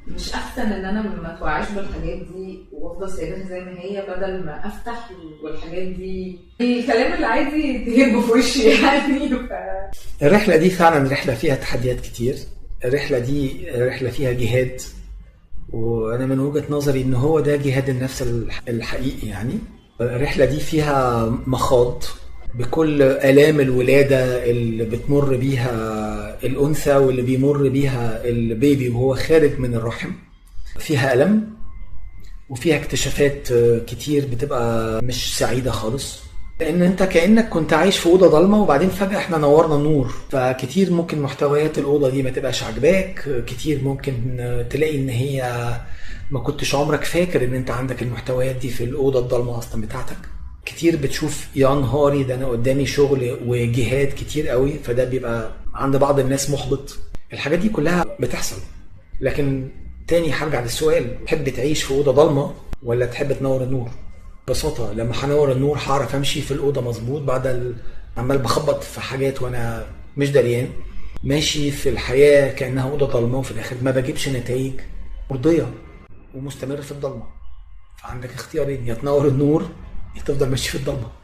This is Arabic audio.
مش احسن ان انا ما اتوعاش بالحاجات دي وافضل سايبها زي ما هي بدل ما افتح والحاجات دي الكلام اللي عايز يتهب في وشي يعني الرحلة دي فعلا رحلة فيها تحديات كتير. الرحلة دي رحلة فيها جهاد، وانا من وجهة نظري ان هو ده جهاد النفس الحقيقي. يعني الرحلة دي فيها مخاض بكل آلام الولادة اللي بتمر بيها الأنثى واللي بيمر بيها البيبي وهو خارج من الرحم. فيها ألم وفيها اكتشافات كتير بتبقى مش سعيدة خالص، لأن أنت كأنك كنت عايش في أوضة ضلمة وبعدين فجأة احنا نورنا النور، فكتير ممكن محتويات الأوضة دي ما تبقاش عجباك، كتير ممكن تلاقي إن هي ما كنتش عمرك فاكر إن أنت عندك المحتويات دي في الأوضة الضلمة أصلا بتاعتك. كتير بتشوف يا نهاري ده أنا قدامي شغل وجهاد كتير قوي، فده بيبقى عند بعض الناس محبط. الحاجات دي كلها بتحصل. لكن تاني هرجع للسؤال، تحب تعيش في أوضة ضلمة ولا تحب تنور النور؟ ببساطة لما هنور النور هعرف امشي في الأوضة مظبوط، بعد عمال بخبط في حاجات وانا مش دريان، ماشي في الحياة كأنها أوضة ضلمة وفي الآخر ما بجيبش نتائج مرضية ومستمر في الضلمة. فعندك اختيارين، يا تنور النور يا تفضل ماشي في الضلمة.